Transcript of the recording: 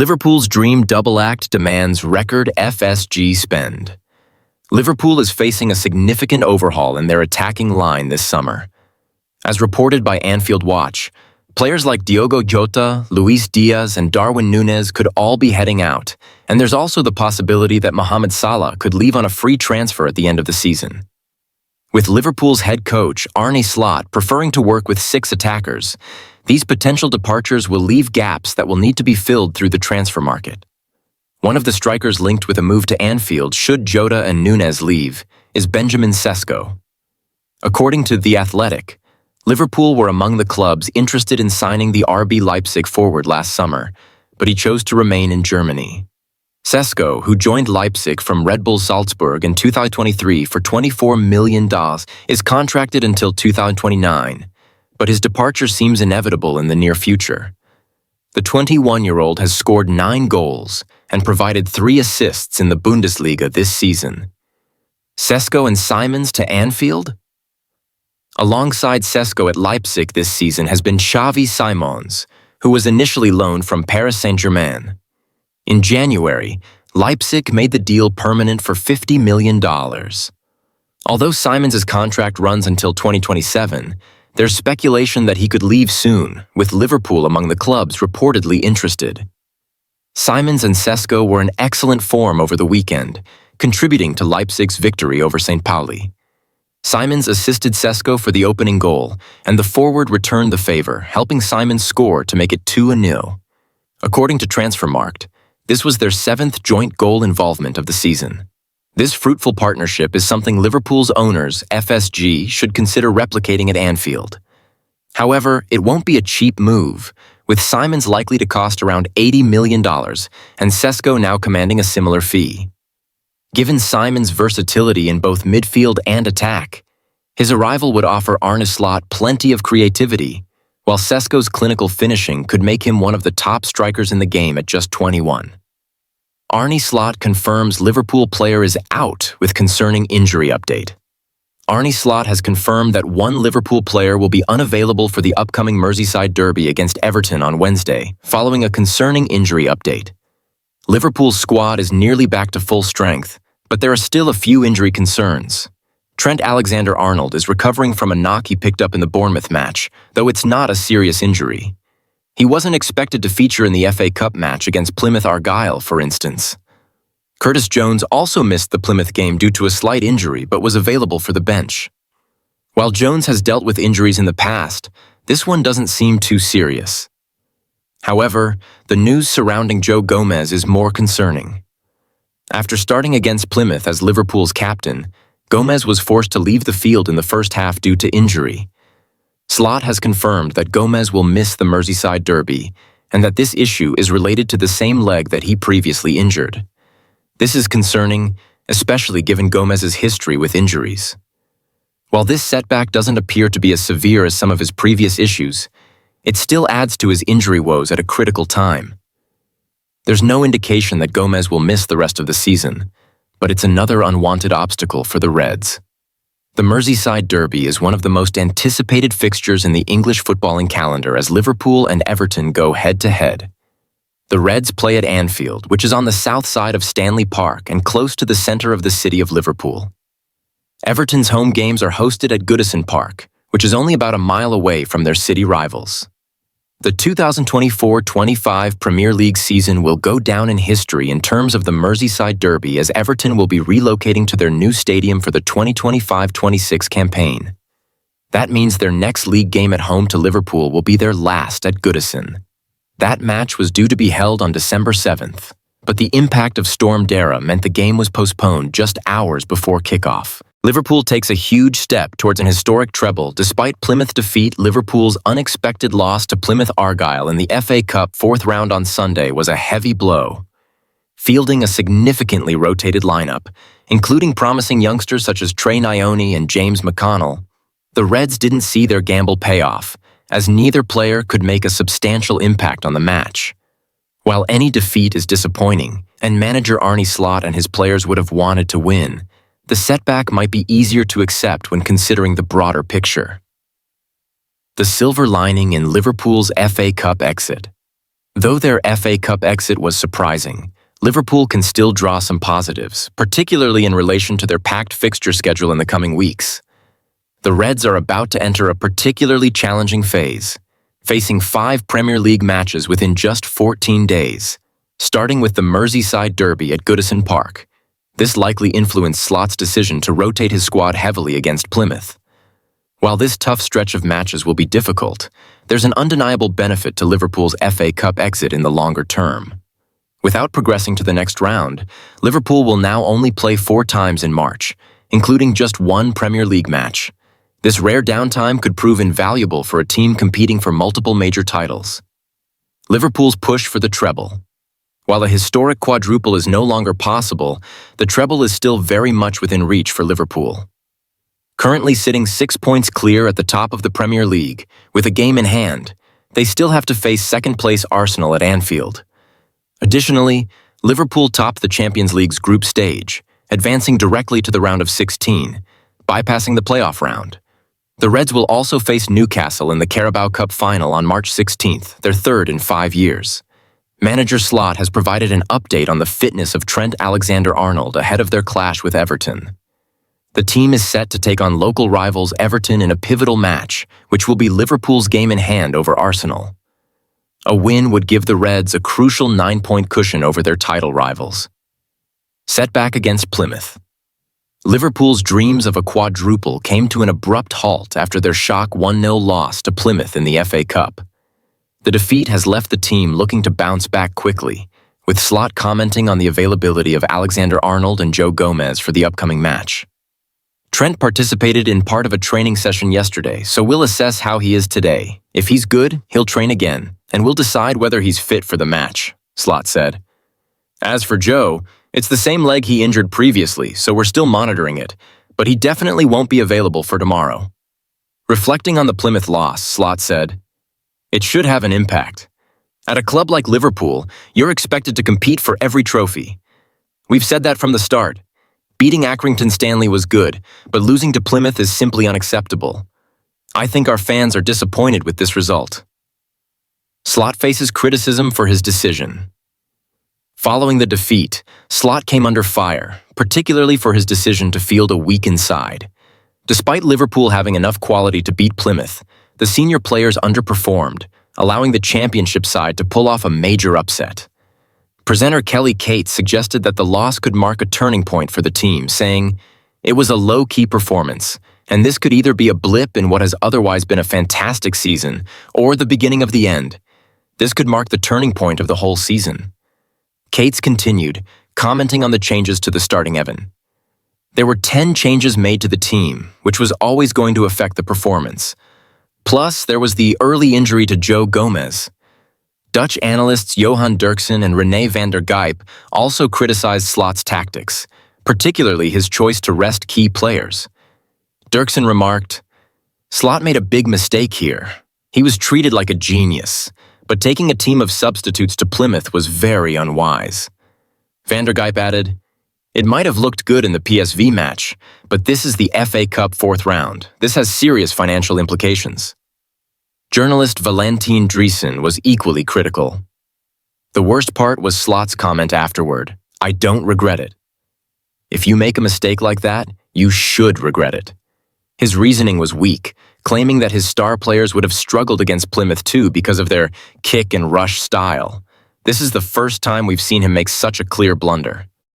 Liverpool's dream double act demands record FSG spend. Liverpool is facing a significant overhaul in their attacking line this summer. As reported by Anfield Watch, players like Diogo Jota, Luis Diaz, and Darwin Núñez could all be heading out, and there's also the possibility that Mohamed Salah could leave on a free transfer at the end of the season. With Liverpool's head coach, Arne Slot, preferring to work with 6 attackers, these potential departures will leave gaps that will need to be filled through the transfer market. One of the strikers linked with a move to Anfield should Jota and Núñez leave is Benjamin Sesko. According to The Athletic, Liverpool were among the clubs interested in signing the RB Leipzig forward last summer, but he chose to remain in Germany. Sesko, who joined Leipzig from Red Bull Salzburg in 2023 for $24 million, is contracted until 2029, but his departure seems inevitable in the near future. The 21-year-old has scored 9 goals and provided 3 assists in the Bundesliga this season. Sesko and Simons to Anfield? Alongside Sesko at Leipzig this season has been Xavi Simons, who was initially loaned from Paris Saint-Germain. In January, Leipzig made the deal permanent for $50 million. Although Simons' contract runs until 2027, there's speculation that he could leave soon, with Liverpool among the clubs reportedly interested. Simons and Sesko were in excellent form over the weekend, contributing to Leipzig's victory over St. Pauli. Simons assisted Sesko for the opening goal, and the forward returned the favor, helping Simons score to make it 2-0. According to Transfermarkt, this was their 7th joint goal involvement of the season. This fruitful partnership is something Liverpool's owners, FSG, should consider replicating at Anfield. However, it won't be a cheap move, with Simons likely to cost around $80 million and Sesko now commanding a similar fee. Given Simons' versatility in both midfield and attack, his arrival would offer Arne Slot plenty of creativity, while Sesko's clinical finishing could make him one of the top strikers in the game at just 21. Arne Slot confirms Liverpool player is out with concerning injury update. Arne Slot has confirmed that one Liverpool player will be unavailable for the upcoming Merseyside derby against Everton on Wednesday, following a concerning injury update. Liverpool's squad is nearly back to full strength, but there are still a few injury concerns. Trent Alexander-Arnold is recovering from a knock he picked up in the Bournemouth match, though it's not a serious injury. He wasn't expected to feature in the FA Cup match against Plymouth Argyle, for instance. Curtis Jones also missed the Plymouth game due to a slight injury but was available for the bench. While Jones has dealt with injuries in the past, this one doesn't seem too serious. However, the news surrounding Joe Gomez is more concerning. After starting against Plymouth as Liverpool's captain, Gomez was forced to leave the field in the first half due to injury. Slot has confirmed that Gomez will miss the Merseyside derby and that this issue is related to the same leg that he previously injured. This is concerning, especially given Gomez's history with injuries. While this setback doesn't appear to be as severe as some of his previous issues, it still adds to his injury woes at a critical time. There's no indication that Gomez will miss the rest of the season, but it's another unwanted obstacle for the Reds. The Merseyside derby is one of the most anticipated fixtures in the English footballing calendar as Liverpool and Everton go head-to-head. The Reds play at Anfield, which is on the south side of Stanley Park and close to the center of the city of Liverpool. Everton's home games are hosted at Goodison Park, which is only about a mile away from their city rivals. The 2024-25 Premier League season will go down in history in terms of the Merseyside derby as Everton will be relocating to their new stadium for the 2025-26 campaign. That means their next league game at home to Liverpool will be their last at Goodison. That match was due to be held on December 7th, but the impact of Storm Dara meant the game was postponed just hours before kickoff. Liverpool takes a huge step towards an historic treble despite Plymouth defeat. Liverpool's unexpected loss to Plymouth Argyle in the FA Cup 4th round on Sunday was a heavy blow. Fielding a significantly rotated lineup, including promising youngsters such as Trey Nyoni and James McConnell, the Reds didn't see their gamble pay off, as neither player could make a substantial impact on the match. While any defeat is disappointing, and manager Arne Slot and his players would have wanted to win, the setback might be easier to accept when considering the broader picture. The silver lining in Liverpool's FA Cup exit. Though their FA Cup exit was surprising, Liverpool can still draw some positives, particularly in relation to their packed fixture schedule in the coming weeks. The Reds are about to enter a particularly challenging phase, facing 5 Premier League matches within just 14 days, starting with the Merseyside Derby at Goodison Park. This likely influenced Slott's decision to rotate his squad heavily against Plymouth. While this tough stretch of matches will be difficult, there's an undeniable benefit to Liverpool's FA Cup exit in the longer term. Without progressing to the next round, Liverpool will now only play 4 times in March, including just 1 Premier League match. This rare downtime could prove invaluable for a team competing for multiple major titles. Liverpool's push for the treble. While a historic quadruple is no longer possible, the treble is still very much within reach for Liverpool. Currently sitting 6 points clear at the top of the Premier League, with a game in hand, they still have to face second-place Arsenal at Anfield. Additionally, Liverpool topped the Champions League's group stage, advancing directly to the round of 16, bypassing the playoff round. The Reds will also face Newcastle in the Carabao Cup final on March 16th, their 3rd in 5 years. Manager Slot has provided an update on the fitness of Trent Alexander-Arnold ahead of their clash with Everton. The team is set to take on local rivals Everton in a pivotal match, which will be Liverpool's game in hand over Arsenal. A win would give the Reds a crucial 9-point cushion over their title rivals. Setback against Plymouth. Liverpool's dreams of a quadruple came to an abrupt halt after their shock 1-0 loss to Plymouth in the FA Cup. The defeat has left the team looking to bounce back quickly, with Slot commenting on the availability of Alexander-Arnold and Joe Gomez for the upcoming match. Trent participated in part of a training session yesterday, so we'll assess how he is today. If he's good, he'll train again, and we'll decide whether he's fit for the match, Slot said. As for Joe, it's the same leg he injured previously, so we're still monitoring it, but he definitely won't be available for tomorrow. Reflecting on the Plymouth loss, Slot said, "It should have an impact. At a club like Liverpool, you're expected to compete for every trophy. We've said that from the start. Beating Accrington Stanley was good, but losing to Plymouth is simply unacceptable. I think our fans are disappointed with this result." Slot faces criticism for his decision. Following the defeat, Slot came under fire, particularly for his decision to field a weakened side. Despite Liverpool having enough quality to beat Plymouth, the senior players underperformed, allowing the championship side to pull off a major upset. Presenter Kelly Cates suggested that the loss could mark a turning point for the team, saying, "It was a low-key performance, and this could either be a blip in what has otherwise been a fantastic season, or the beginning of the end. This could mark the turning point of the whole season." Cates continued, commenting on the changes to the starting 11. There were 10 changes made to the team, which was always going to affect the performance. Plus, there was the early injury to Joe Gomez. Dutch analysts Johan Derksen and René van der Gijp also criticized Slot's tactics, particularly his choice to rest key players. Derksen remarked, "Slot made a big mistake here. He was treated like a genius, but taking a team of substitutes to Plymouth was very unwise." Van der Gijp added, "It might have looked good in the PSV match, but this is the FA Cup 4th round. This has serious financial implications." Journalist Valentin Driesen was equally critical. The worst part was Slot's comment afterward, "I don't regret it." If you make a mistake like that, you should regret it. His reasoning was weak, claiming that his star players would have struggled against Plymouth too because of their kick and rush style. This is the first time we've seen him make such a clear blunder.